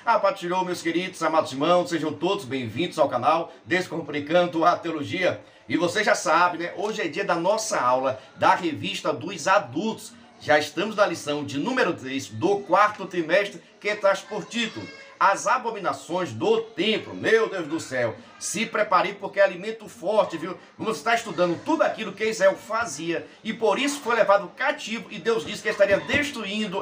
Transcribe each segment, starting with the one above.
A paz do Senhor, meus queridos, amados irmãos, sejam todos bem-vindos ao canal Descomplicando a Teologia. E você já sabe, né? Hoje é dia da nossa aula da revista dos adultos. Já estamos na lição de número 3 do quarto trimestre, que traz por título As Abominações do Templo. Meu Deus do céu, se prepare porque é alimento forte, viu? Vamos estar estudando tudo aquilo que Israel fazia e por isso foi levado cativo e Deus disse que estaria destruindo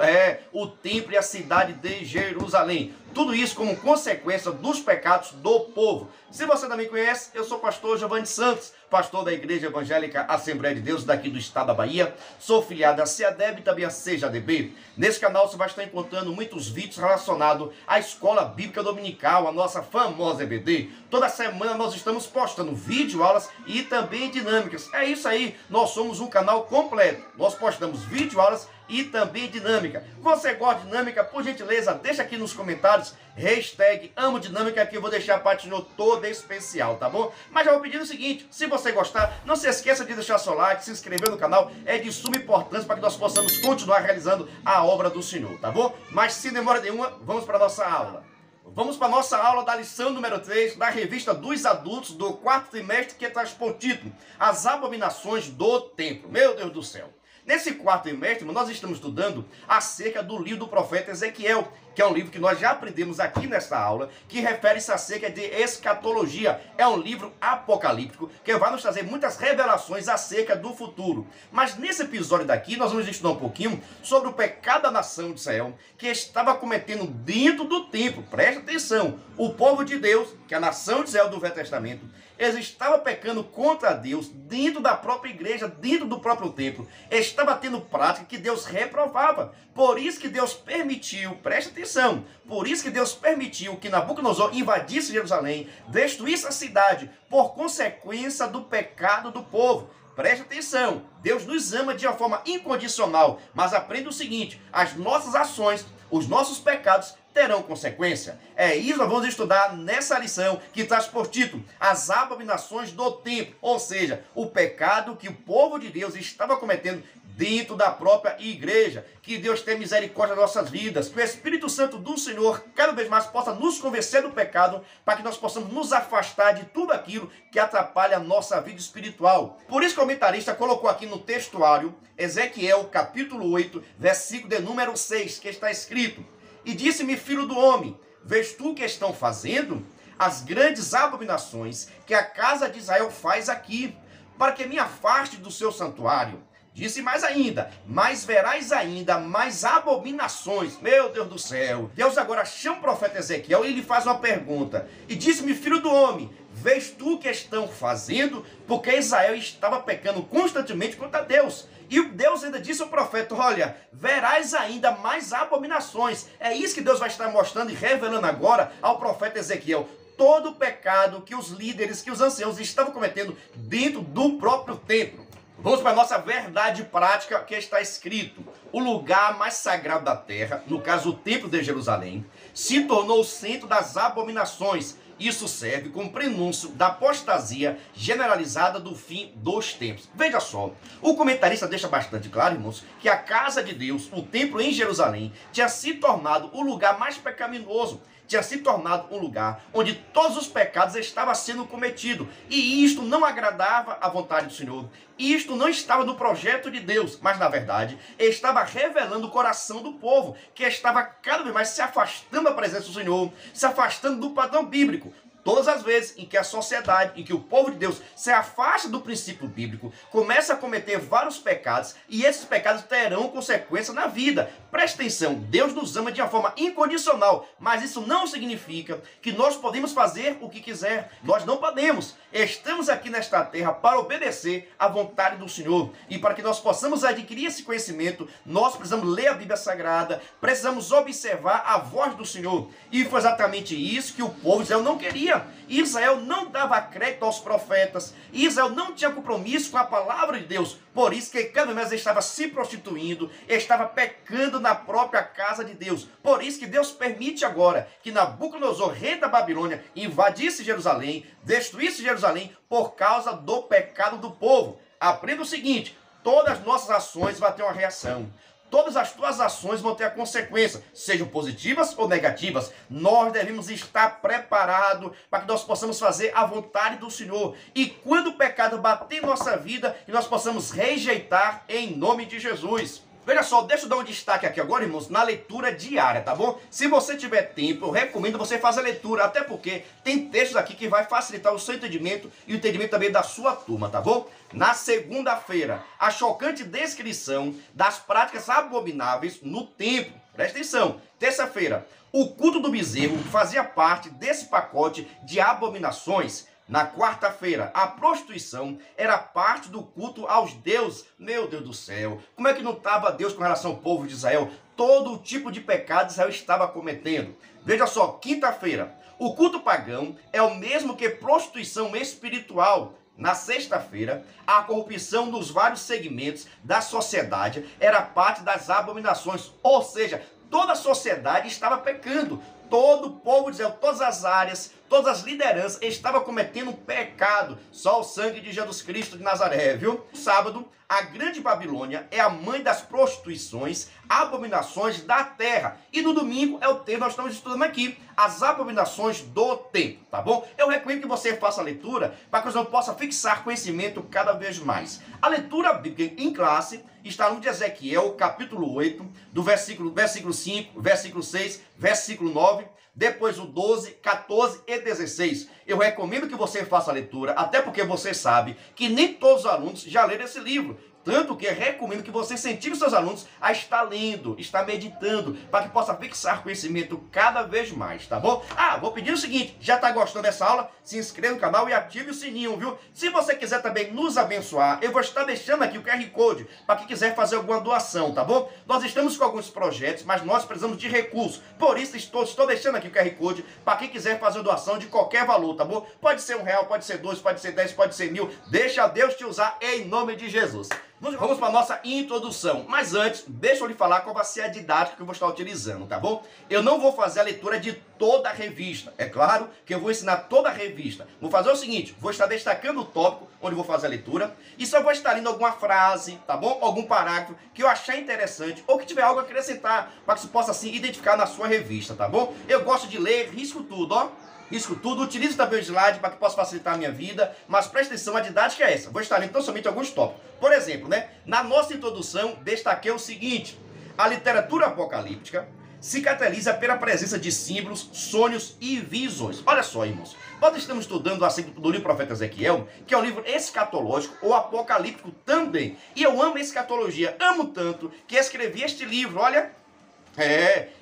o templo e a cidade de Jerusalém. Tudo isso como consequência dos pecados do povo. Se você não me conhece, eu sou o pastor Giovanni Santos, pastor da Igreja Evangélica Assembleia de Deus daqui do estado da Bahia. Sou filiado à CEADEB e também à CEJADB. Nesse canal você vai estar encontrando muitos vídeos relacionados à Escola Bíblica Dominical, a nossa famosa EBD. Toda semana nós estamos postando vídeo, aulas e também dinâmicas. É isso aí, nós somos um canal completo. Nós postamos vídeo, aulas e também dinâmica. Você gosta de dinâmica? Por gentileza, deixa aqui nos comentários, hashtag amo dinâmica, que eu vou deixar a parte toda especial, tá bom? Mas já vou pedir o seguinte, se você gostar, não se esqueça de deixar seu like, se inscrever no canal, é de suma importância para que nós possamos continuar realizando a obra do Senhor, tá bom? Mas sem demora nenhuma, vamos para a nossa aula. Vamos para a nossa aula da lição número 3 da revista dos adultos do quarto trimestre, que traz por título As Abominações do Templo. Meu Deus do céu! Nesse quarto trimestre, nós estamos estudando acerca do livro do profeta Ezequiel, que é um livro que nós já aprendemos aqui nesta aula, que refere-se acerca de escatologia. É um livro apocalíptico que vai nos trazer muitas revelações acerca do futuro. Mas nesse episódio daqui, nós vamos estudar um pouquinho sobre o pecado da nação de Israel, que estava cometendo dentro do templo. Preste atenção, o povo de Deus, que é a nação de Israel do Velho Testamento, eles estavam pecando contra Deus dentro da própria igreja, dentro do próprio templo. Estava tendo prática que Deus reprovava. Por isso que Deus permitiu, preste atenção, por isso que Deus permitiu que Nabucodonosor invadisse Jerusalém, destruísse a cidade, por consequência do pecado do povo. Preste atenção, Deus nos ama de uma forma incondicional, mas aprenda o seguinte, as nossas ações, os nossos pecados terão consequência. É isso que nós vamos estudar nessa lição que traz por título As Abominações do Templo, ou seja, o pecado que o povo de Deus estava cometendo dentro da própria igreja. Que Deus tenha misericórdia das nossas vidas, que o Espírito Santo do Senhor cada vez mais possa nos convencer do pecado, para que nós possamos nos afastar de tudo aquilo que atrapalha a nossa vida espiritual. Por isso que o comentarista colocou aqui no textuário Ezequiel capítulo 8, versículo de número 6, que está escrito: E disse-me, filho do homem, vês tu o que estão fazendo? As grandes abominações que a casa de Israel faz aqui, para que me afaste do seu santuário. Disse mais ainda, mas verás ainda mais abominações. Meu Deus do céu. Deus agora chama o profeta Ezequiel e ele faz uma pergunta. E disse-me, filho do homem, vês tu o que estão fazendo? Porque Israel estava pecando constantemente contra Deus. E Deus ainda disse ao profeta, olha, verás ainda mais abominações. É isso que Deus vai estar mostrando e revelando agora ao profeta Ezequiel. Todo o pecado que os líderes, que os anciãos estavam cometendo dentro do próprio templo. Vamos para a nossa verdade prática, que está escrito: o lugar mais sagrado da terra, no caso o templo de Jerusalém, se tornou o centro das abominações. Isso serve como prenúncio da apostasia generalizada do fim dos tempos. Veja só, o comentarista deixa bastante claro, irmãos, que a casa de Deus, o templo em Jerusalém, tinha se tornado o lugar mais pecaminoso, tinha se tornado um lugar onde todos os pecados estavam sendo cometidos. E isto não agradava à vontade do Senhor. Isto não estava no projeto de Deus, mas na verdade estava revelando o coração do povo, que estava cada vez mais se afastando da presença do Senhor, se afastando do padrão bíblico. Todas as vezes em que a sociedade, em que o povo de Deus se afasta do princípio bíblico, começa a cometer vários pecados, e esses pecados terão consequência na vida. Preste atenção, Deus nos ama de uma forma incondicional, mas isso não significa que nós podemos fazer o que quiser. Nós não podemos. Estamos aqui nesta terra para obedecer à vontade do Senhor. E para que nós possamos adquirir esse conhecimento, nós precisamos ler a Bíblia Sagrada, precisamos observar a voz do Senhor. E foi exatamente isso que o povo de Israel não queria. Israel não dava crédito aos profetas. Israel não tinha compromisso com a palavra de Deus. Por isso que cada vez estava se prostituindo, estava pecando na própria casa de Deus. Por isso que Deus permite agora que Nabucodonosor, rei da Babilônia, invadisse Jerusalém, destruísse Jerusalém por causa do pecado do povo. Aprenda o seguinte: todas as nossas ações vão ter uma reação. Todas as tuas ações vão ter a consequência, sejam positivas ou negativas. Nós devemos estar preparados para que nós possamos fazer a vontade do Senhor. E quando o pecado bater em nossa vida, que nós possamos rejeitar em nome de Jesus. Veja só, deixa eu dar um destaque aqui agora, irmãos, na leitura diária, tá bom? Se você tiver tempo, eu recomendo você fazer a leitura, até porque tem textos aqui que vai facilitar o seu entendimento e o entendimento também da sua turma, tá bom? Na segunda-feira, a chocante descrição das práticas abomináveis no templo. Presta atenção. Terça-feira, o culto do bezerro fazia parte desse pacote de abominações. Na quarta-feira, a prostituição era parte do culto aos deuses. Meu Deus do céu, como é que não estava Deus com relação ao povo de Israel? Todo tipo de pecado Israel estava cometendo. Veja só, quinta-feira, o culto pagão é o mesmo que prostituição espiritual. Na sexta-feira, a corrupção dos vários segmentos da sociedade era parte das abominações. Ou seja, toda a sociedade estava pecando. Todo o povo de Israel, todas as áreas, todas as lideranças estavam cometendo um pecado. Só o sangue de Jesus Cristo de Nazaré, viu? No sábado, a grande Babilônia é a mãe das prostituições, abominações da terra. E no domingo é o tema que nós estamos estudando aqui, as abominações do templo, tá bom? Eu recomendo que você faça a leitura para que você possa fixar conhecimento cada vez mais. A leitura bíblica em classe está no livro de Ezequiel, capítulo 8, do versículo 5, versículo 6, versículo 9, depois o 12, 14 e 16. Eu recomendo que você faça a leitura, até porque você sabe que nem todos os alunos já leram esse livro. Tanto que recomendo que você incentive os seus alunos a estar lendo, estar meditando, para que possa fixar conhecimento cada vez mais, tá bom? Vou pedir o seguinte, já está gostando dessa aula? Se inscreva no canal e ative o sininho, viu? Se você quiser também nos abençoar, eu vou estar deixando aqui o QR Code, para quem quiser fazer alguma doação, tá bom? Nós estamos com alguns projetos, mas nós precisamos de recursos. Por isso, estou deixando aqui o QR Code, para quem quiser fazer doação de qualquer valor, tá bom? Pode ser R$1, pode ser 2, pode ser 10, pode ser 1000. Deixa Deus te usar em nome de Jesus. Vamos para a nossa introdução, mas antes, deixa eu lhe falar qual vai ser a didática que eu vou estar utilizando, tá bom? Eu não vou fazer a leitura de toda a revista, é claro que eu vou ensinar toda a revista. Vou fazer o seguinte, vou estar destacando o tópico onde vou fazer a leitura e só vou estar lendo alguma frase, tá bom? Algum parágrafo que eu achar interessante ou que tiver algo a acrescentar, para que você possa assim identificar na sua revista, tá bom? Eu gosto de ler, risco tudo, ó. Isso tudo, utilizo também o slide para que possa facilitar a minha vida, mas presta atenção, a didática é essa. Vou estar lendo então somente alguns tópicos. Por exemplo, na nossa introdução, destaquei o seguinte: a literatura apocalíptica se caracteriza pela presença de símbolos, sonhos e visões. Olha só, irmãos, nós estamos estudando acerca do livro do profeta Ezequiel, que é um livro escatológico ou apocalíptico também. E eu amo escatologia, amo tanto que escrevi este livro, olha.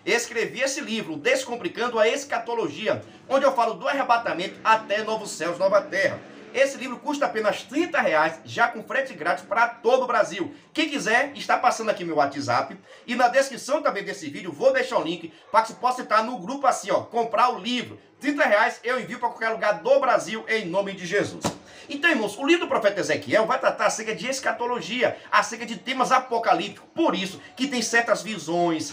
Escrevi esse livro, Descomplicando a Escatologia, onde eu falo do arrebatamento até novos céus, nova terra. Esse livro custa apenas R$30, já com frete grátis para todo o Brasil. Quem quiser, está passando aqui meu WhatsApp. E na descrição também desse vídeo, vou deixar o link para que você possa entrar no grupo assim, ó, comprar o livro. R$30 eu envio para qualquer lugar do Brasil, em nome de Jesus. Então, irmãos, o livro do profeta Ezequiel vai tratar acerca de escatologia, acerca de temas apocalípticos. Por isso que tem certas visões,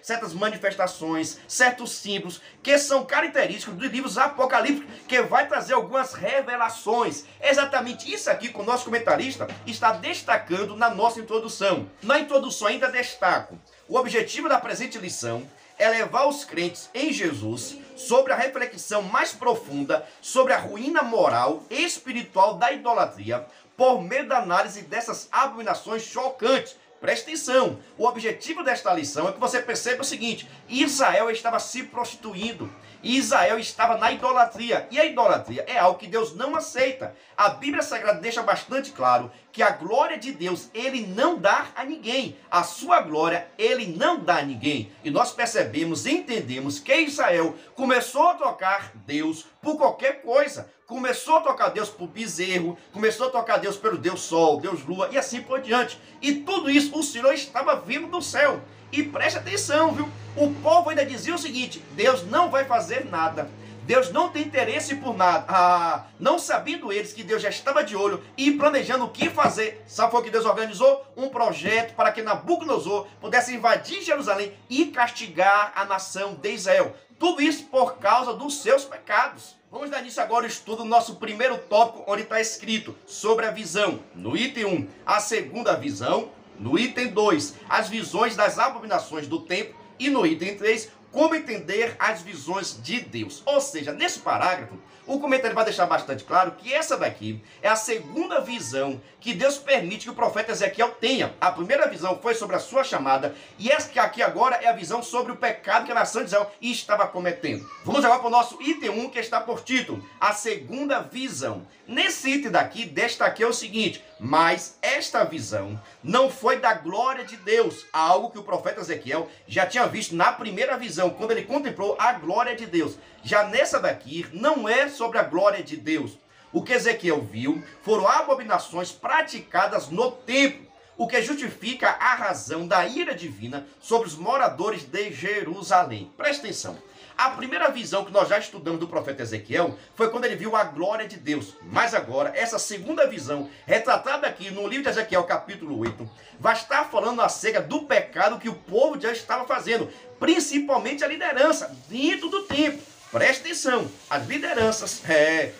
certas manifestações, certos símbolos que são característicos dos livros apocalípticos, que vai trazer algumas revelações. É exatamente isso aqui que o nosso comentarista está destacando na nossa introdução. Na introdução ainda destaco: o objetivo da presente lição é levar os crentes em Jesus sobre a reflexão mais profunda sobre a ruína moral e espiritual da idolatria por meio da análise dessas abominações chocantes. Preste atenção, o objetivo desta lição é que você perceba o seguinte: Israel estava se prostituindo, Israel estava na idolatria, e a idolatria é algo que Deus não aceita. A Bíblia Sagrada deixa bastante claro que a glória de Deus Ele não dá a ninguém, a sua glória Ele não dá a ninguém. E nós percebemos e entendemos que Israel começou a tocar Deus por qualquer coisa. Começou a tocar Deus por bezerro, começou a tocar Deus pelo Deus Sol, Deus Lua e assim por diante. E tudo isso o Senhor estava vindo do céu. E preste atenção, viu? O povo ainda dizia o seguinte: Deus não vai fazer nada. Deus não tem interesse por nada. Não sabendo eles que Deus já estava de olho e planejando o que fazer. Sabe foi o que Deus organizou? Um projeto para que Nabucodonosor pudesse invadir Jerusalém e castigar a nação de Israel. Tudo isso por causa dos seus pecados. Vamos dar início agora ao estudo do nosso primeiro tópico, onde está escrito sobre a visão. No item 1, a segunda visão. No item 2, as visões das abominações do templo. E no item 3, como entender as visões de Deus. Ou seja, nesse parágrafo, o comentário vai deixar bastante claro que essa daqui é a segunda visão que Deus permite que o profeta Ezequiel tenha. A primeira visão foi sobre a sua chamada, e essa que aqui agora é a visão sobre o pecado que a nação de Israel estava cometendo. Vamos agora para o nosso item 1, que está por título, a segunda visão. Nesse item daqui, destaquei o seguinte: mas esta visão não foi da glória de Deus, algo que o profeta Ezequiel já tinha visto na primeira visão, quando ele contemplou a glória de Deus. Já nessa daqui, não é sobre a glória de Deus. O que Ezequiel viu foram abominações praticadas no templo, o que justifica a razão da ira divina sobre os moradores de Jerusalém. Presta atenção. A primeira visão que nós já estudamos do profeta Ezequiel foi quando ele viu a glória de Deus. Mas agora, essa segunda visão, retratada aqui no livro de Ezequiel, capítulo 8, vai estar falando acerca do pecado que o povo já estava fazendo, principalmente a liderança dentro do templo. Presta atenção, as lideranças,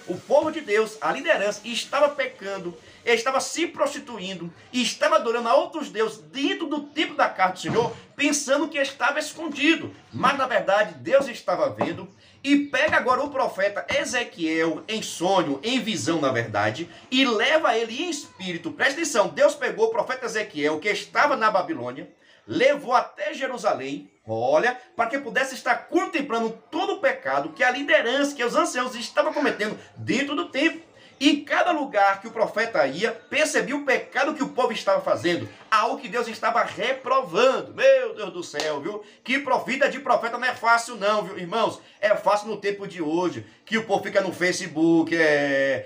o povo de Deus, a liderança estava pecando, estava se prostituindo e estava adorando a outros deuses dentro do templo da casa do Senhor, pensando que estava escondido. Mas na verdade Deus estava vendo, e pega agora o profeta Ezequiel em sonho, em visão na verdade, e leva ele em espírito. Presta atenção, Deus pegou o profeta Ezequiel, que estava na Babilônia, levou até Jerusalém, olha, para que pudesse estar contemplando todo o pecado que a liderança, que os anciãos estavam cometendo dentro do templo. E cada lugar que o profeta ia, percebia o pecado que o povo estava fazendo, algo que Deus estava reprovando. Meu Deus do céu, viu? Que vida de profeta não é fácil não, viu, irmãos? É fácil no tempo de hoje, que o povo fica no Facebook,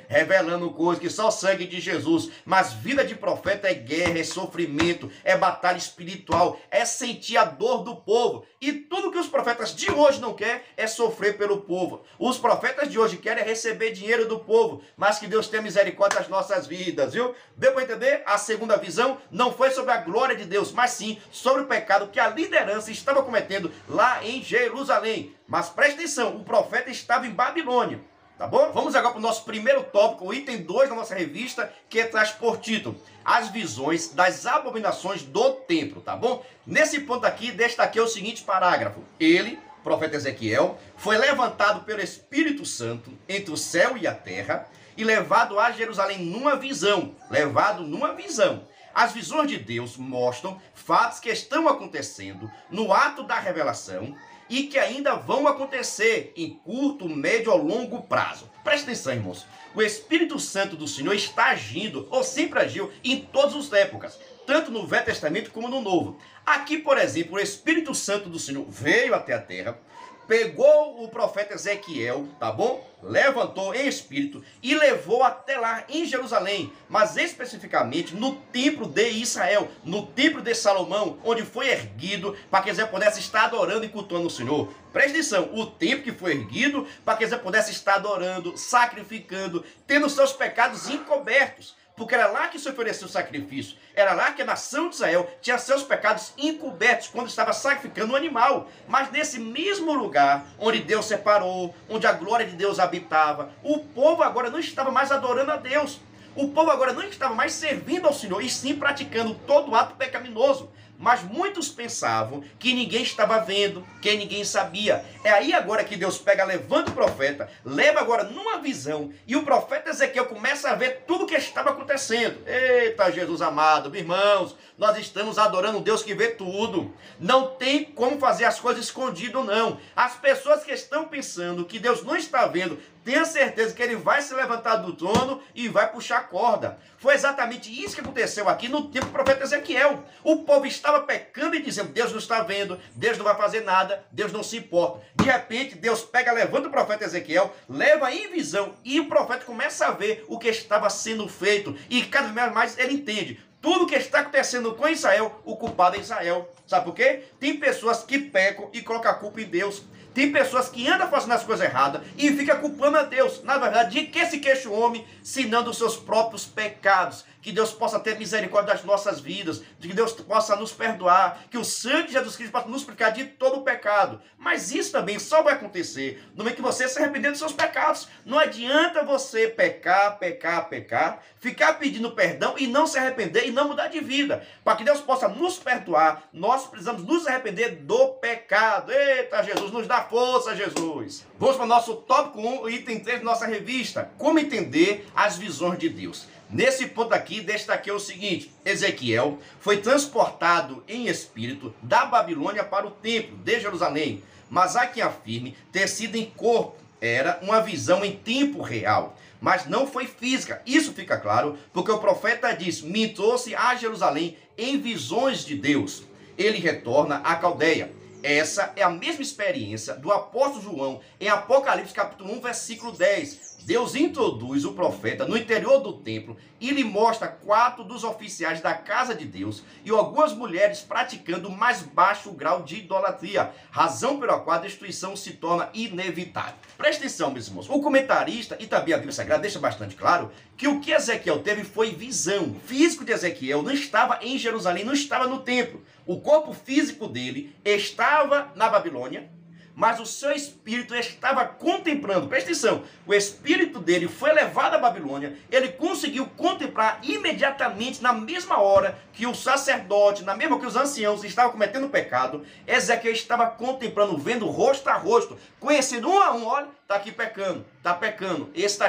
revelando coisas, que só o sangue de Jesus. Mas vida de profeta é guerra, é sofrimento, é batalha espiritual, é sentir a dor do povo. E tudo que os profetas de hoje não querem é sofrer pelo povo. Os profetas de hoje querem receber dinheiro do povo, mas que Deus tenha misericórdia das nossas vidas, viu? Deu para entender? A segunda visão não foi sobre a glória de Deus, mas sim sobre o pecado que a liderança estava cometendo lá em Jerusalém. Mas preste atenção, o profeta estava em Babilônia, tá bom? Vamos agora para o nosso primeiro tópico, o item 2 da nossa revista, que traz por título as visões das abominações do templo, tá bom? Nesse ponto aqui, destaquei o seguinte parágrafo: ele, profeta Ezequiel, foi levantado pelo Espírito Santo entre o céu e a terra e levado a Jerusalém numa visão, As visões de Deus mostram fatos que estão acontecendo no ato da revelação e que ainda vão acontecer em curto, médio ou longo prazo. Presta atenção, irmãos. O Espírito Santo do Senhor está agindo, ou sempre agiu, em todas as épocas, tanto no Velho Testamento como no Novo. Aqui, por exemplo, o Espírito Santo do Senhor veio até a terra, pegou o profeta Ezequiel, tá bom? Levantou em espírito e levou até lá em Jerusalém, mas especificamente no templo de Israel, no templo de Salomão, onde foi erguido para que Ezequiel pudesse estar adorando e cultuando o Senhor. Preste atenção, o templo que foi erguido para que Ezequiel pudesse estar adorando, sacrificando, tendo seus pecados encobertos. Porque era lá que se ofereceu o sacrifício. Era lá que a nação de Israel tinha seus pecados encobertos quando estava sacrificando um animal. Mas nesse mesmo lugar onde Deus separou, onde a glória de Deus habitava, o povo agora não estava mais adorando a Deus. O povo agora não estava mais servindo ao Senhor, e sim praticando todo ato pecaminoso. Mas muitos pensavam que ninguém estava vendo, que ninguém sabia. É aí agora que Deus pega, levanta o profeta, leva agora numa visão, e o profeta Ezequiel começa a ver tudo o que estava acontecendo. Eita, Jesus amado, irmãos, nós estamos adorando um Deus que vê tudo. Não tem como fazer as coisas escondido, não. As pessoas que estão pensando que Deus não está vendo, tenha certeza que ele vai se levantar do trono e vai puxar a corda. Foi exatamente isso que aconteceu aqui no tempo do profeta Ezequiel. O povo estava pecando e dizendo: Deus não está vendo, Deus não vai fazer nada, Deus não se importa. De repente, Deus pega, levanta o profeta Ezequiel, leva em visão, e o profeta começa a ver o que estava sendo feito. E cada vez mais ele entende: tudo que está acontecendo com Israel, o culpado é Israel. Sabe por quê? Tem pessoas que pecam e colocam a culpa em Deus. Tem pessoas que andam fazendo as coisas erradas e ficam culpando a Deus. Na verdade, de que se queixa o homem, senão dos seus próprios pecados? que Deus possa ter misericórdia das nossas vidas, de que Deus possa nos perdoar, que o sangue de Jesus Cristo possa nos purificar de todo o pecado. Mas isso também só vai acontecer no momento que você se arrepender dos seus pecados. Não adianta você pecar, ficar pedindo perdão e não se arrepender e não mudar de vida. Para que Deus possa nos perdoar, nós precisamos nos arrepender do pecado. Eita, Jesus, nos dá força, Jesus. Vamos para o nosso tópico 1, item 3 da nossa revista. Como entender as visões de Deus. Nesse ponto aqui, destaquei o seguinte: Ezequiel foi transportado em espírito da Babilônia para o templo de Jerusalém, mas há quem afirme ter sido em corpo. Era uma visão em tempo real, mas não foi física. Isso fica claro porque o profeta diz: me trouxe a Jerusalém em visões de Deus. Ele retorna à Caldeia. Essa é a mesma experiência do apóstolo João em Apocalipse capítulo 1, versículo 10. Deus introduz o profeta no interior do templo e lhe mostra 4 dos oficiais da casa de Deus e algumas mulheres praticando o mais baixo grau de idolatria, razão pela qual a destruição se torna inevitável. Presta atenção, meus irmãos. O comentarista e também a Bíblia Sagrada deixa bastante claro que o que Ezequiel teve foi visão. O físico de Ezequiel não estava em Jerusalém, não estava no templo. O corpo físico dele estava na Babilônia, mas o seu espírito estava contemplando. Presta atenção, o espírito dele foi levado à Babilônia, ele conseguiu contemplar imediatamente, na mesma hora que o sacerdote, na mesma que os anciãos estavam cometendo pecado, Ezequiel estava contemplando, vendo rosto a rosto, conhecendo um a um. Olha, está aqui pecando, está pecando, esse está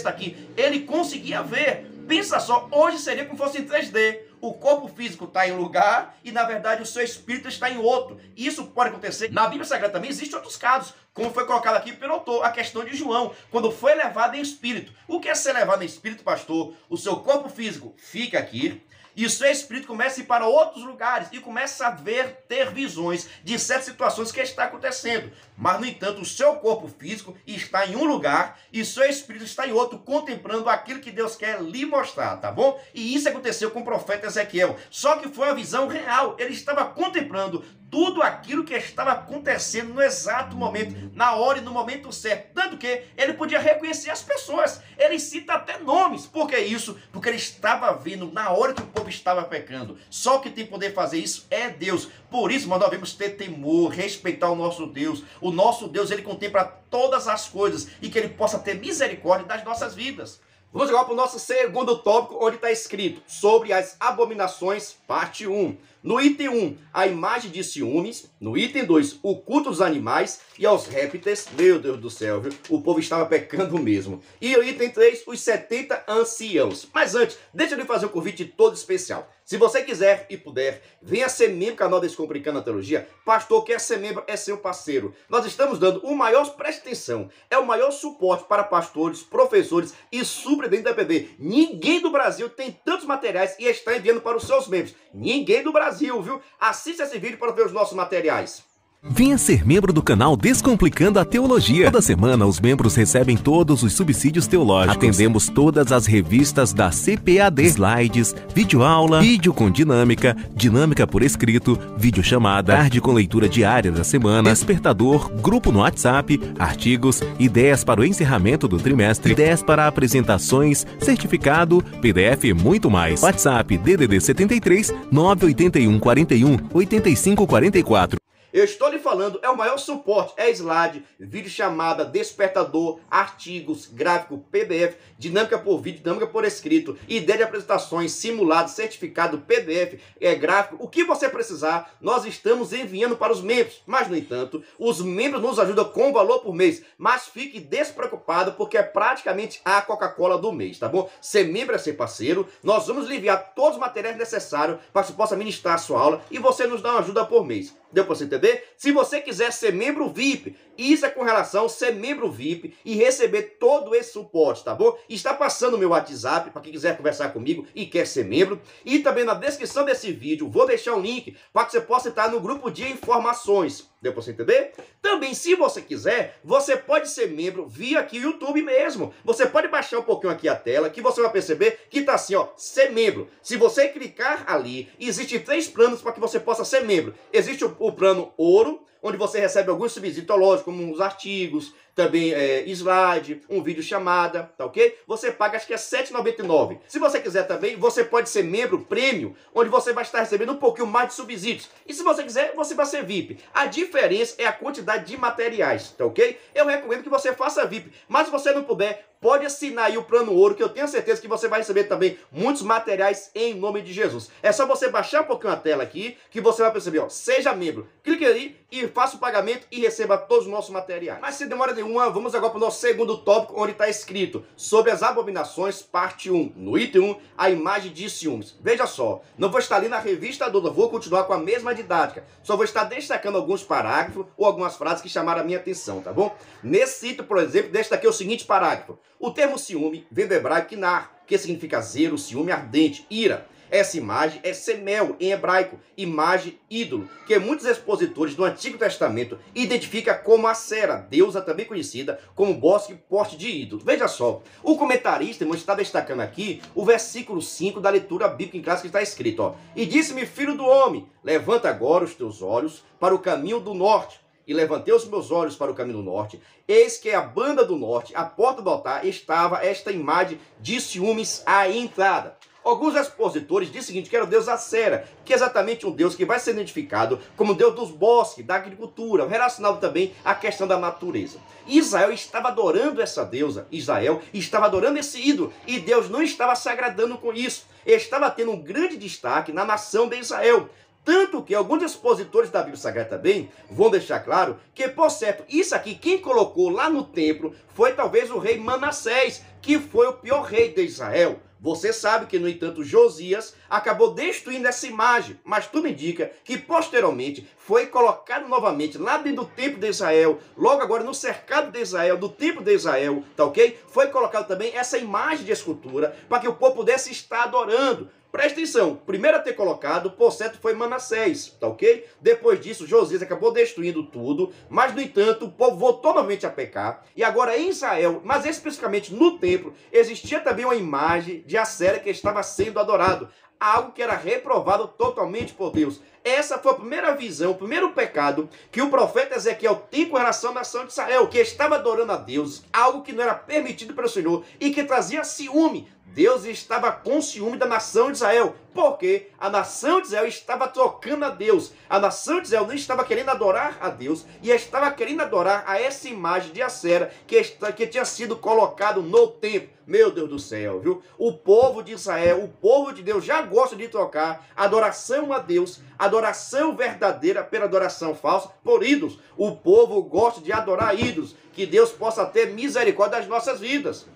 aqui, ele conseguia ver. Pensa só, hoje seria como fosse em 3D. O corpo físico está em um lugar e, na verdade, o seu espírito está em outro. Isso pode acontecer. Na Bíblia Sagrada também existem outros casos, como foi colocado aqui pelo autor, a questão de João, quando foi levado em espírito. O que é ser levado em espírito, pastor? O seu corpo físico fica aqui e o seu espírito começa a ir para outros lugares e começa a ter visões de certas situações que está acontecendo. Mas, no entanto, o seu corpo físico está em um lugar e o seu espírito está em outro, contemplando aquilo que Deus quer lhe mostrar, tá bom? E isso aconteceu com o profeta Ezequiel. Só que foi uma visão real. Ele estava contemplando tudo aquilo que estava acontecendo no exato momento, na hora e no momento certo. Tanto que ele podia reconhecer as pessoas. Ele cita até nomes. Por que isso? Porque ele estava vendo na hora que o povo estava pecando. Só que tem poder fazer isso é Deus. Por isso, nós devemos ter temor, respeitar o nosso Deus. O nosso Deus, ele contempla todas as coisas e que ele possa ter misericórdia das nossas vidas. Vamos agora para o nosso segundo tópico, onde está escrito sobre as abominações, parte 1. No item 1, a imagem de ciúmes. No item 2, o culto aos animais e aos répteis. Meu Deus do céu, viu? O povo estava pecando mesmo. E o item 3, os 70 anciãos. Mas antes, deixa eu lhe fazer um convite todo especial. Se você quiser e puder, venha ser membro do canal Descomplicando a Teologia. Pastor, quer ser membro, é seu parceiro. Nós estamos dando o maior, preste atenção, é o maior suporte para pastores, professores e superintendentes da EPD. Ninguém do Brasil tem tantos materiais e está enviando para os seus membros. Ninguém do Brasil, viu? Assista esse vídeo para ver os nossos materiais. Venha ser membro do canal Descomplicando a Teologia. Toda semana os membros recebem todos os subsídios teológicos. Atendemos todas as revistas da CPAD, slides, videoaula, vídeo com dinâmica, dinâmica por escrito, videochamada, tarde com leitura diária da semana, despertador, grupo no WhatsApp, artigos, ideias para o encerramento do trimestre, ideias para apresentações, certificado, PDF e muito mais. WhatsApp DDD 73 981 41 85 44. Eu estou lhe falando, é o maior suporte, é slide, vídeo chamada, despertador, artigos, gráfico, PDF, dinâmica por vídeo, dinâmica por escrito, ideia de apresentações, simulado, certificado, PDF, gráfico, o que você precisar, nós estamos enviando para os membros. Mas, no entanto, os membros nos ajudam com valor por mês, mas fique despreocupado porque é praticamente a Coca-Cola do mês, tá bom? Ser membro é ser parceiro, nós vamos lhe enviar todos os materiais necessários para que você possa ministrar a sua aula e você nos dá uma ajuda por mês. Deu para você entender? Se você quiser ser membro VIP, isso é com relação a ser membro VIP e receber todo esse suporte, tá bom? Está passando o meu WhatsApp para quem quiser conversar comigo e quer ser membro. E também na descrição desse vídeo vou deixar um link para que você possa entrar no grupo de informações. Deu para você entender? Também, se você quiser, você pode ser membro via aqui o YouTube mesmo. Você pode baixar um pouquinho aqui a tela que você vai perceber que está assim, ó, ser membro. Se você clicar ali, existem 3 planos para que você possa ser membro. Existe o plano ouro, onde você recebe alguns subsídios teológicos, como uns artigos, também slide, um vídeo chamada, tá ok? Você paga, acho que é R$ 7,99. Se você quiser também, você pode ser membro premium, onde você vai estar recebendo um pouquinho mais de subsídios. E se você quiser, você vai ser VIP. A diferença é a quantidade de materiais, tá ok? Eu recomendo que você faça VIP, mas se você não puder, pode assinar aí o plano ouro, que eu tenho certeza que você vai receber também muitos materiais em nome de Jesus. É só você baixar um pouquinho a tela aqui, que você vai perceber, ó, seja membro. Clique aí e faça o pagamento e receba todos os nossos materiais. Mas sem demora nenhuma, vamos agora para o nosso segundo tópico, onde está escrito sobre as abominações, parte 1. No item 1, a imagem de ciúmes. Veja só, não vou estar ali na revista adulta, vou continuar com a mesma didática. Só vou estar destacando alguns parágrafos ou algumas frases que chamaram a minha atenção, tá bom? Nesse item, por exemplo, destaquei o seguinte parágrafo. O termo ciúme vem do hebraico kinar, que significa zelo, ciúme ardente, ira. Essa imagem é semel em hebraico, imagem ídolo, que muitos expositores do Antigo Testamento identificam como a Sera, deusa também conhecida como bosque porte de ídolo. Veja só, o comentarista irmão, está destacando aqui o versículo 5 da leitura bíblica em classe que está escrito, ó. E disse-me, filho do homem, levanta agora os teus olhos para o caminho do norte. E levantei os meus olhos para o caminho do norte, eis que a banda do norte, à porta do altar, estava esta imagem de ciúmes à entrada. Alguns expositores dizem o seguinte, que era o deus Acera, que é exatamente um deus que vai ser identificado como deus dos bosques, da agricultura, relacionado também à questão da natureza. Israel estava adorando essa deusa, Israel estava adorando esse ídolo, e Deus não estava se agradando com isso. Ele estava tendo um grande destaque na nação de Israel. Tanto que alguns expositores da Bíblia Sagrada também vão deixar claro que, por certo, isso aqui, quem colocou lá no templo foi talvez o rei Manassés, que foi o pior rei de Israel. Você sabe que, no entanto, Josias acabou destruindo essa imagem, mas tudo indica que, posteriormente, foi colocado novamente lá dentro do templo de Israel, logo agora no cercado de Israel, do templo de Israel, tá ok? Foi colocado também essa imagem de escultura para que o povo pudesse estar adorando. Presta atenção, primeiro a ter colocado, por certo, foi Manassés, tá ok? Depois disso, Josias acabou destruindo tudo, mas, no entanto, o povo voltou novamente a pecar. E agora em Israel, mas especificamente no templo, existia também uma imagem de Acera que estava sendo adorado. Algo que era reprovado totalmente por Deus. Essa foi a primeira visão, o primeiro pecado que o profeta Ezequiel tem com relação à nação de Israel, que estava adorando a Deus, algo que não era permitido pelo Senhor e que trazia ciúme. Deus estava com ciúme da nação de Israel, porque a nação de Israel estava trocando a Deus. A nação de Israel não estava querendo adorar a Deus e estava querendo adorar a essa imagem de Acera que tinha sido colocado no templo. Meu Deus do céu, viu? O povo de Israel, o povo de Deus já gosta de trocar adoração a Deus, adoração verdadeira pela adoração falsa por ídolos. O povo gosta de adorar ídolos. Que Deus possa ter misericórdia das nossas vidas.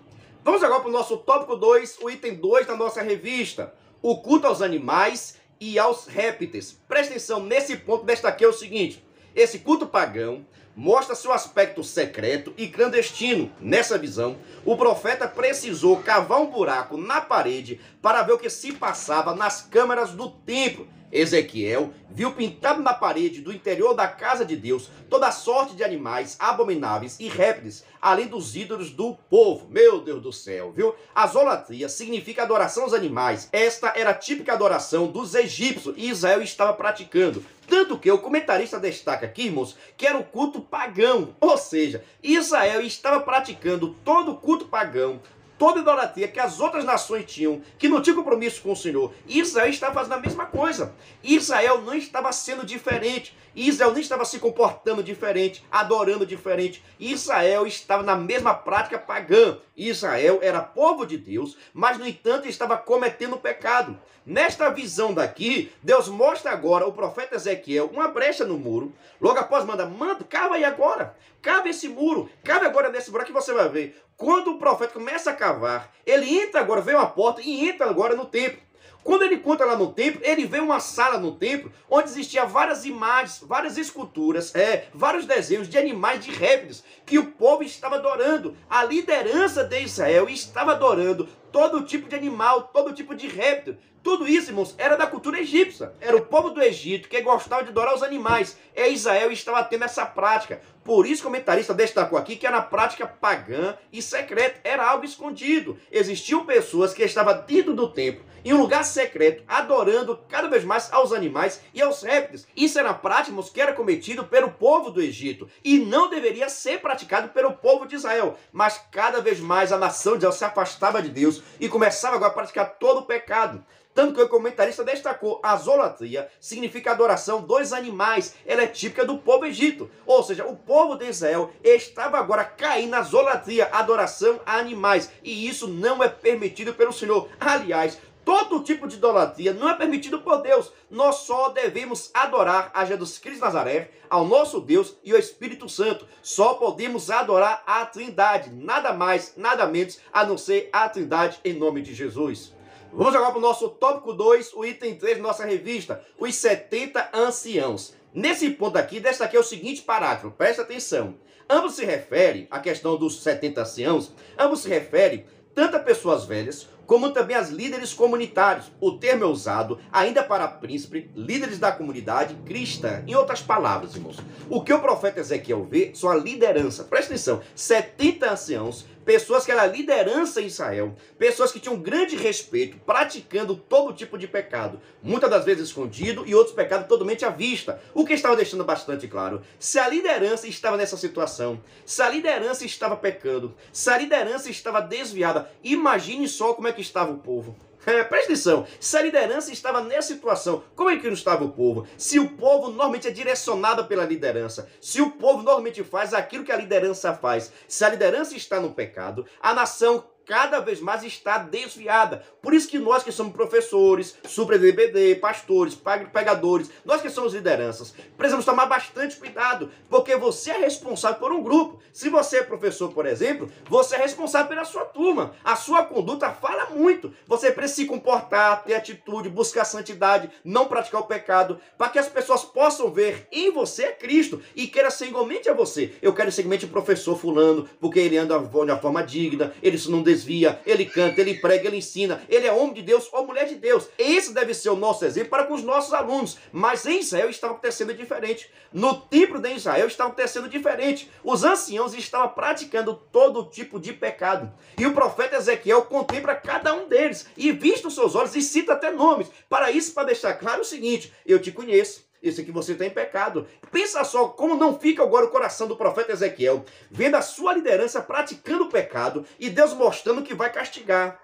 Vamos agora para o nosso tópico 2, o item 2 da nossa revista. O culto aos animais e aos répteis. Presta atenção, nesse ponto destaquei o seguinte. Esse culto pagão mostra seu aspecto secreto e clandestino. Nessa visão, o profeta precisou cavar um buraco na parede para ver o que se passava nas câmaras do templo. Ezequiel viu pintado na parede do interior da casa de Deus toda sorte de animais abomináveis e répteis, além dos ídolos do povo. Meu Deus do céu, viu? A idolatria significa adoração aos animais. Esta era a típica adoração dos egípcios e Israel estava praticando. Tanto que o comentarista destaca aqui, irmãos, que era o culto pagão. Ou seja, Israel estava praticando todo o culto pagão, toda idolatria que as outras nações tinham, que não tinha compromisso com o Senhor. Israel estava fazendo a mesma coisa. Israel não estava sendo diferente. Israel não estava se comportando diferente, adorando diferente. Israel estava na mesma prática pagã. Israel era povo de Deus, mas, no entanto, estava cometendo pecado. Nesta visão daqui, Deus mostra agora ao profeta Ezequiel uma brecha no muro. Logo após manda, cava aí agora. Cava esse muro. Cava agora nesse buraco que você vai ver. Quando o profeta começa a cavar, ele entra agora, vê uma porta e entra agora no templo. Quando ele encontra lá no templo, ele vê uma sala no templo onde existiam várias imagens, várias esculturas, vários desenhos de animais, de répteis, que o povo estava adorando. A liderança de Israel estava adorando todo tipo de animal, todo tipo de réptil. Tudo isso, irmãos, era da cultura egípcia. Era o povo do Egito que gostava de adorar os animais. E Israel estava tendo essa prática. Por isso o comentarista destacou aqui que era uma prática pagã e secreta. Era algo escondido. Existiam pessoas que estavam dentro do templo, em um lugar secreto, adorando cada vez mais aos animais e aos répteis. Isso era uma prática, irmãos, que era cometido pelo povo do Egito. E não deveria ser praticado pelo povo de Israel. Mas cada vez mais a nação de Israel se afastava de Deus e começava agora a praticar todo o pecado. Tanto que o comentarista destacou, a zolatria significa adoração dos animais. Ela é típica do povo egito. Ou seja, o povo de Israel estava agora caindo na zolatria, adoração a animais. E isso não é permitido pelo Senhor. Aliás, todo tipo de idolatria não é permitido por Deus. Nós só devemos adorar a Jesus Cristo de Nazaré, ao nosso Deus e ao Espírito Santo. Só podemos adorar a Trindade. Nada mais, nada menos, a não ser a Trindade em nome de Jesus. Vamos agora para o nosso tópico 2, o item 3 da nossa revista, os 70 anciãos. Nesse ponto aqui, destaquei o seguinte parágrafo, presta atenção. Ambos se referem, à questão dos 70 anciãos, ambos se referem tanto a pessoas velhas, como também as líderes comunitários. O termo é usado ainda para príncipe, líderes da comunidade cristã. Em outras palavras, irmãos, o que o profeta Ezequiel vê são a liderança. Presta atenção, 70 anciãos, pessoas que eram a liderança em Israel, pessoas que tinham grande respeito, praticando todo tipo de pecado, muitas das vezes escondido e outros pecados totalmente à vista. O que estava deixando bastante claro, se a liderança estava nessa situação, se a liderança estava pecando, se a liderança estava desviada, imagine só como é que estava o povo. Presta atenção, se a liderança estava nessa situação, como é que não estava o povo? Se o povo normalmente é direcionado pela liderança, se o povo normalmente faz aquilo que a liderança faz, se a liderança está no pecado, a nação cada vez mais está desviada. Por isso que nós que somos professores, super-DBD, pastores, pregadores, nós que somos lideranças, precisamos tomar bastante cuidado, porque você é responsável por um grupo. Se você é professor, por exemplo, você é responsável pela sua turma. A sua conduta fala muito. Você precisa se comportar, ter atitude, buscar santidade, não praticar o pecado, para que as pessoas possam ver em você Cristo e queira ser igualmente a você. Eu quero ser igualmente o professor fulano, porque ele anda de uma forma digna, ele não desvia, ele canta, ele prega, ele ensina, ele é homem de Deus ou mulher de Deus. Esse deve ser o nosso exemplo para com os nossos alunos. Mas em Israel estava acontecendo diferente. No templo de Israel estava acontecendo diferente. Os anciãos estavam praticando todo tipo de pecado. E o profeta Ezequiel contempla cada um deles e vista os seus olhos e cita até nomes. Para isso, para deixar claro o seguinte, eu te conheço. Isso aqui você está em pecado. Pensa só como não fica agora o coração do profeta Ezequiel, vendo a sua liderança praticando o pecado e Deus mostrando que vai castigar.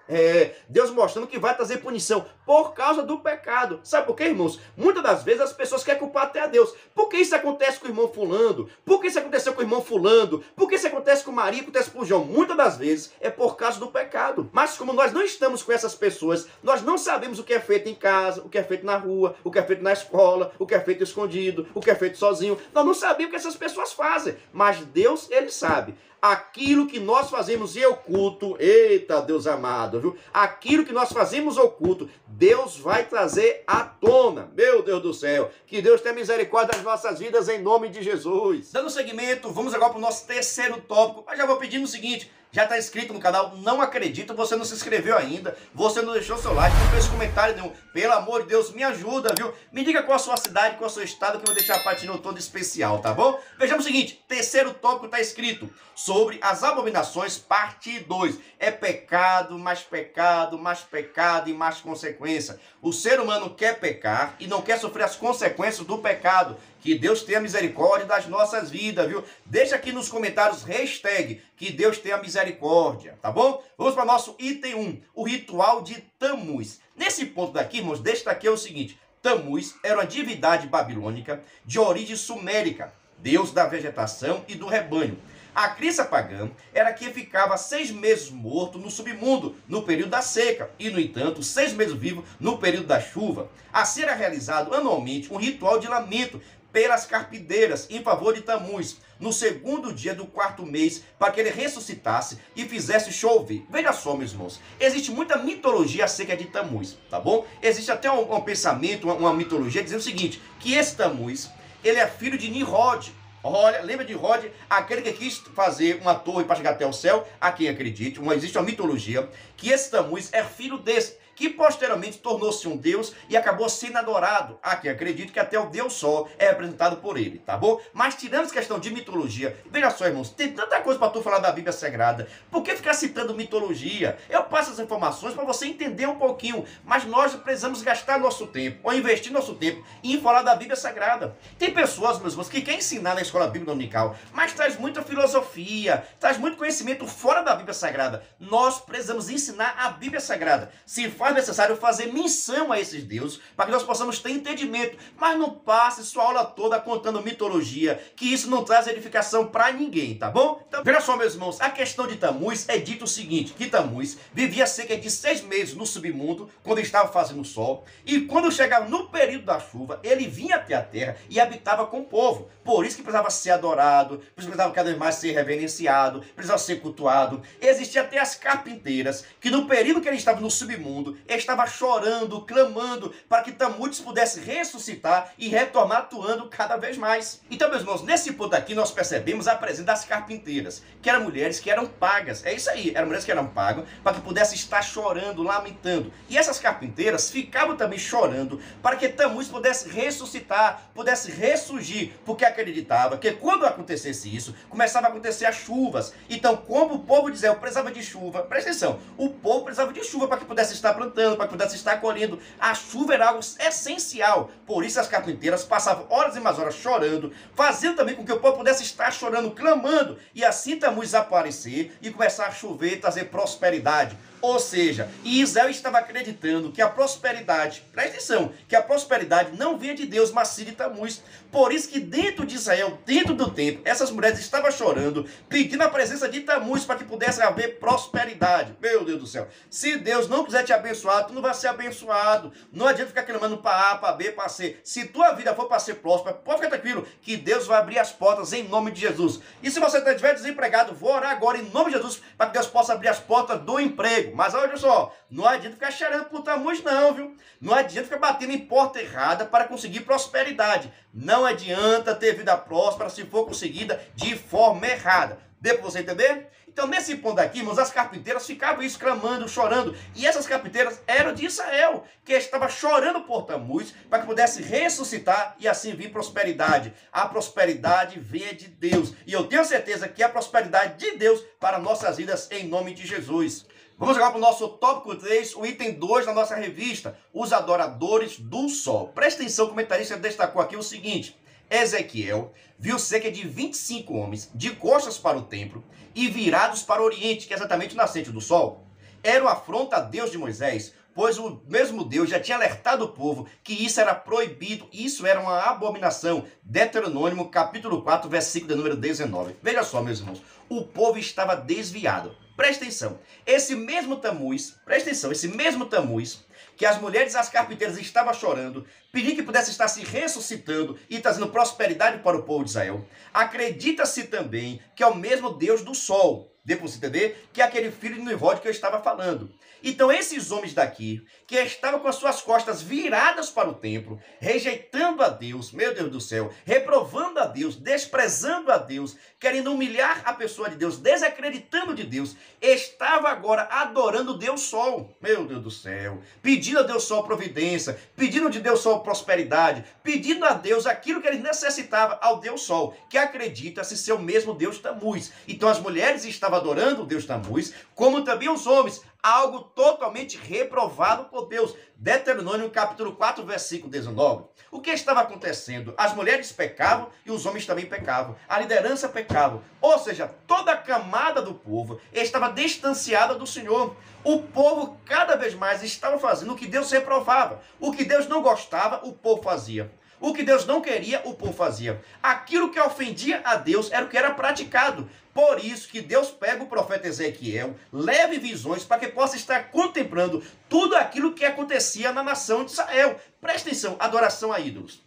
Deus mostrando que vai trazer punição por causa do pecado. Sabe por quê, irmãos? Muitas das vezes as pessoas querem culpar até a Deus. Por que isso acontece com o irmão fulano? Por que isso aconteceu com o irmão fulano? Por que isso acontece com o Maria, acontece com o João? Muitas das vezes é por causa do pecado. Mas como nós não estamos com essas pessoas, nós não sabemos o que é feito em casa, o que é feito na rua, o que é feito na escola, o que é feito escondido, o que é feito sozinho. Nós não sabemos o que essas pessoas fazem, mas Deus, Ele sabe. Aquilo que nós fazemos em oculto, eita Deus amado, viu? Aquilo que nós fazemos oculto, Deus vai trazer à tona. Meu Deus do céu, que Deus tenha misericórdia das nossas vidas em nome de Jesus. Dando seguimento, vamos agora para o nosso terceiro tópico. Mas já vou pedindo o seguinte, já está inscrito no canal, não acredito, você não se inscreveu ainda, você não deixou seu like, não fez comentário nenhum, pelo amor de Deus, me ajuda, viu? Me diga qual a sua cidade, qual o seu estado, que eu vou deixar a patinha toda especial, tá bom? Vejamos o seguinte, terceiro tópico está escrito, sobre as abominações, parte 2. É pecado, mais pecado, mais pecado e mais consequência. O ser humano quer pecar e não quer sofrer as consequências do pecado. Que Deus tenha misericórdia das nossas vidas, viu? Deixa aqui nos comentários, hashtag, que Deus tenha misericórdia, tá bom? Vamos para o nosso item 1, o ritual de Tammuz. Nesse ponto daqui, irmãos, destaquei o seguinte, Tammuz era uma divindade babilônica de origem sumérica, deus da vegetação e do rebanho. A crença pagã era que ficava 6 meses morto no submundo, no período da seca, e, no entanto, 6 meses vivo no período da chuva. Assim era realizado anualmente um ritual de lamento pelas carpideiras em favor de Tammuz, no segundo dia do 4º mês, para que ele ressuscitasse e fizesse chover. Veja só, meus irmãos, existe muita mitologia acerca de Tammuz, tá bom? Existe até um pensamento, uma mitologia dizendo o seguinte, que esse Tammuz, ele é filho de Nimrod. Olha, lembra de Rod, aquele que quis fazer uma torre para chegar até o céu? A quem acredite, existe uma mitologia que esse Tamuz é filho desse, que posteriormente tornou-se um deus e acabou sendo adorado. Há quem acredite que até o Deus Sol é representado por ele, tá bom? Mas tirando essa questão de mitologia, veja só, irmãos, tem tanta coisa para tu falar da Bíblia Sagrada. Por que ficar citando mitologia? Eu passo as informações para você entender um pouquinho, mas nós precisamos gastar nosso tempo, ou investir nosso tempo em falar da Bíblia Sagrada. Tem pessoas, meus irmãos, que querem ensinar na escola bíblica dominical, mas traz muita filosofia, traz muito conhecimento fora da Bíblia Sagrada. Nós precisamos ensinar a Bíblia Sagrada. Se faz necessário fazer menção a esses deuses para que nós possamos ter entendimento, mas não passe sua aula toda contando mitologia, que isso não traz edificação para ninguém, tá bom? Então, veja só, meus irmãos, a questão de Tamuz é dito o seguinte, que Tamuz vivia cerca de 6 meses no submundo, quando estava fazendo sol, e quando chegava no período da chuva, ele vinha até a terra e habitava com o povo. Por isso que precisava ser adorado, por isso que precisava cada vez mais ser reverenciado, precisava ser cultuado. Existia até as carpinteiras, que no período que ele estava no submundo, estava chorando, clamando, para que Tamuz pudesse ressuscitar e retornar atuando cada vez mais. Então, meus irmãos, nesse ponto aqui nós percebemos a presença das carpinteiras, que eram mulheres que eram pagas. É isso aí, eram mulheres que eram pagas para que pudessem estar chorando, lamentando. E essas carpinteiras ficavam também chorando para que Tamuz pudesse ressuscitar, pudesse ressurgir, porque acreditava que quando acontecesse isso, começava a acontecer as chuvas. Então, como o povo de Israel precisava de chuva, presta atenção, o povo precisava de chuva para que pudesse estar plantando, para que pudesse estar colhendo. A chuva era algo essencial. Por isso as carpinteiras passavam horas e mais horas chorando, fazendo também com que o povo pudesse estar chorando, clamando, e assim Tamuz aparecer e começar a chover e trazer prosperidade. Ou seja, Israel estava acreditando que a prosperidade, presta atenção, que a prosperidade não vinha de Deus, mas sim de Tamuz. Por isso que dentro de Israel, dentro do templo, essas mulheres estavam chorando, pedindo a presença de Tamuz para que pudesse haver prosperidade. Meu Deus do céu, se Deus não quiser te abençoar, tu não vai ser abençoado. Não adianta ficar clamando para A, para B, para C. Se tua vida for para ser próspera, pode ficar tranquilo, que Deus vai abrir as portas em nome de Jesus. E se você estiver desempregado, vou orar agora em nome de Jesus, para que Deus possa abrir as portas do emprego. Mas olha só, não adianta ficar cheirando por Tamuz não, viu? Não adianta ficar batendo em porta errada para conseguir prosperidade. Não adianta ter vida próspera se for conseguida de forma errada. Deu para você entender? Então, nesse ponto aqui, irmãos, as carpinteiras ficavam exclamando, chorando. E essas carpinteiras eram de Israel, que estava chorando por Tamuz, para que pudesse ressuscitar e assim vir prosperidade. A prosperidade vem de Deus. E eu tenho certeza que é a prosperidade de Deus para nossas vidas, em nome de Jesus. Vamos agora para o nosso tópico 3, o item 2 da nossa revista, os adoradores do sol. Presta atenção, o comentarista destacou aqui o seguinte: Ezequiel viu cerca de 25 homens de costas para o templo e virados para o oriente, que é exatamente o nascente do sol. Era uma afronta a Deus de Moisés, pois o mesmo Deus já tinha alertado o povo que isso era proibido, isso era uma abominação. Deuteronômio capítulo 4, versículo de número 19. Veja só, meus irmãos, o povo estava desviado. Presta atenção, esse mesmo Tamuz, presta atenção, esse mesmo Tamuz, que as mulheres e as carpinteiras estavam chorando, pedindo que pudesse estar se ressuscitando e trazendo prosperidade para o povo de Israel. Acredita-se também que é o mesmo Deus do sol. Dê para você entender que é aquele filho de Nimrod que eu estava falando. Então esses homens daqui, que estavam com as suas costas viradas para o templo, rejeitando a Deus, meu Deus do céu, reprovando a Deus, desprezando a Deus, querendo humilhar a pessoa de Deus, desacreditando de Deus, estava agora adorando o Deus Sol, meu Deus do céu, pedindo a Deus Sol providência, pedindo de Deus Sol prosperidade, pedindo a Deus aquilo que ele necessitava ao Deus Sol, que acredita-se ser o mesmo Deus Tamuz. Então as mulheres estavam adorando o Deus Tamuz, como também os homens, algo totalmente reprovado por Deus. Deuteronômio capítulo 4, versículo 19. O que estava acontecendo? As mulheres pecavam e os homens também pecavam. A liderança pecava. Ou seja, toda a camada do povo estava distanciada do Senhor. O povo cada vez mais estava fazendo o que Deus reprovava. O que Deus não gostava, o povo fazia. O que Deus não queria, o povo fazia. Aquilo que ofendia a Deus era o que era praticado. Por isso que Deus pega o profeta Ezequiel, leve visões para que possa estar contemplando tudo aquilo que acontecia na nação de Israel. Presta atenção, adoração a ídolos,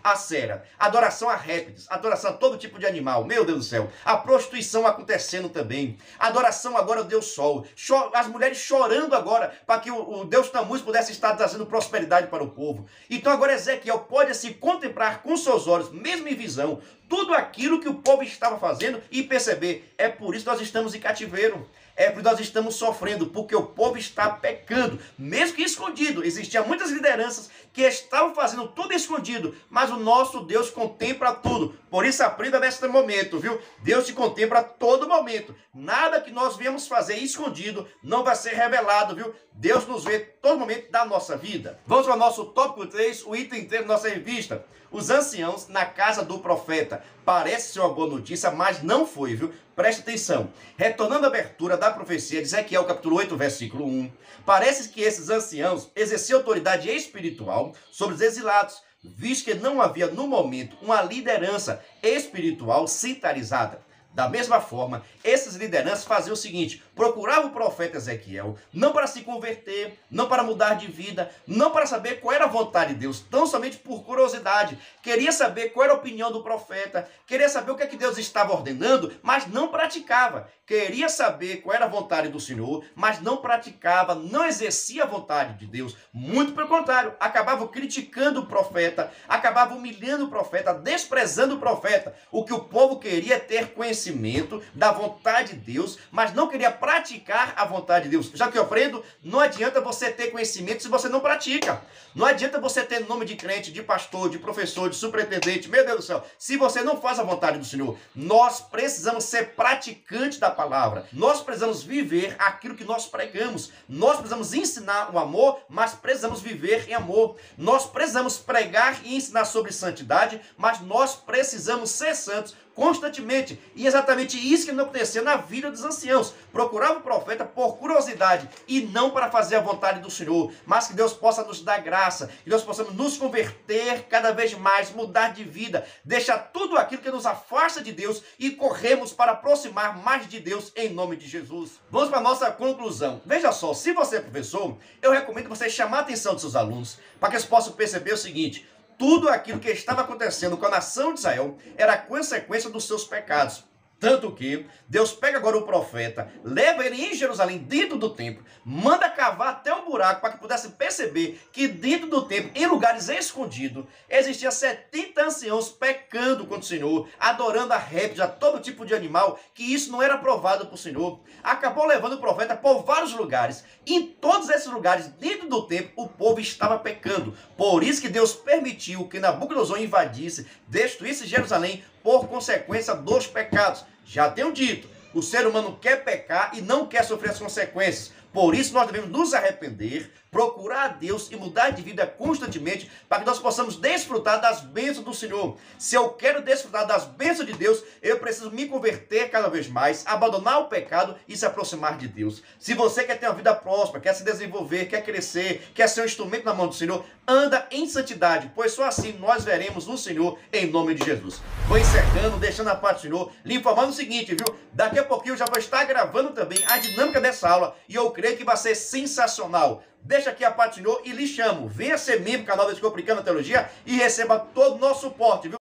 a cera, adoração a répteis, adoração a todo tipo de animal, meu Deus do céu, a prostituição acontecendo também, adoração agora ao Deus Sol, as mulheres chorando agora para que o Deus Tamuz pudesse estar trazendo prosperidade para o povo. Então agora Ezequiel pode se contemplar com seus olhos, mesmo em visão, tudo aquilo que o povo estava fazendo e perceber. É por isso que nós estamos em cativeiro. É por isso que nós estamos sofrendo, porque o povo está pecando, mesmo que escondido. Existiam muitas lideranças que estavam fazendo tudo escondido, mas o nosso Deus contempla tudo. Por isso aprenda neste momento, viu? Deus te contempla a todo momento. Nada que nós viemos fazer escondido não vai ser revelado, viu? Deus nos vê todo momento da nossa vida. Vamos para o nosso tópico 3, o item inteiro da nossa revista. Os anciãos na casa do profeta. Parece ser uma boa notícia, mas não foi, viu? Preste atenção. Retornando à abertura da profecia de Ezequiel, capítulo 8, versículo 1. Parece que esses anciãos exerciam autoridade espiritual sobre os exilados, visto que não havia no momento uma liderança espiritual centralizada. Da mesma forma, essas lideranças faziam o seguinte: procuravam o profeta Ezequiel, não para se converter, não para mudar de vida, não para saber qual era a vontade de Deus, tão somente por curiosidade. Queria saber qual era a opinião do profeta, queria saber o que é que Deus estava ordenando, mas não praticava. Queria saber qual era a vontade do Senhor, mas não praticava, não exercia a vontade de Deus. Muito pelo contrário, acabavam criticando o profeta, acabavam humilhando o profeta, desprezando o profeta. O que o povo queria é ter conhecimento da vontade de Deus, mas não queria praticar a vontade de Deus. Já que eu aprendo, não adianta você ter conhecimento se você não pratica. Não adianta você ter nome de crente, de pastor, de professor, de superintendente, meu Deus do céu, se você não faz a vontade do Senhor. Nós precisamos ser praticantes da palavra. Nós precisamos viver aquilo que nós pregamos. Nós precisamos ensinar o amor, mas precisamos viver em amor. Nós precisamos pregar e ensinar sobre santidade, mas nós precisamos ser santos constantemente. E exatamente isso que não aconteceu na vida dos anciãos. Procurava o profeta por curiosidade e não para fazer a vontade do Senhor. Mas que Deus possa nos dar graça, que nós possamos nos converter cada vez mais, mudar de vida, deixar tudo aquilo que nos afasta de Deus e corremos para aproximar mais de Deus em nome de Jesus. Vamos para a nossa conclusão. Veja só, se você é professor, eu recomendo você chamar a atenção dos seus alunos para que eles possam perceber o seguinte: tudo aquilo que estava acontecendo com a nação de Israel era consequência dos seus pecados. Tanto que Deus pega agora o profeta, leva ele em Jerusalém, dentro do templo, manda cavar até um buraco para que pudesse perceber que dentro do templo, em lugares escondidos, existiam 70 anciãos pecando contra o Senhor, adorando a répteis, a todo tipo de animal, que isso não era aprovado por Senhor. Acabou levando o profeta por vários lugares. Em todos esses lugares, dentro do templo, o povo estava pecando. Por isso que Deus permitiu que Nabucodonosor invadisse, destruísse Jerusalém, por consequência dos pecados. Já tenho dito, o ser humano quer pecar e não quer sofrer as consequências. Por isso nós devemos nos arrepender, procurar a Deus e mudar de vida constantemente para que nós possamos desfrutar das bênçãos do Senhor. Se eu quero desfrutar das bênçãos de Deus, eu preciso me converter cada vez mais, abandonar o pecado e se aproximar de Deus. Se você quer ter uma vida próspera, quer se desenvolver, quer crescer, quer ser um instrumento na mão do Senhor, anda em santidade, pois só assim nós veremos o Senhor em nome de Jesus. Vou encerrando, deixando a parte do Senhor, lhe informando o seguinte, viu? Daqui a pouquinho eu já vou estar gravando também a dinâmica dessa aula e eu creio que vai ser sensacional. Deixa aqui a parte do Senhor e lhe chamo. Venha ser membro do canal Descomplicando a Teologia e receba todo o nosso suporte, viu?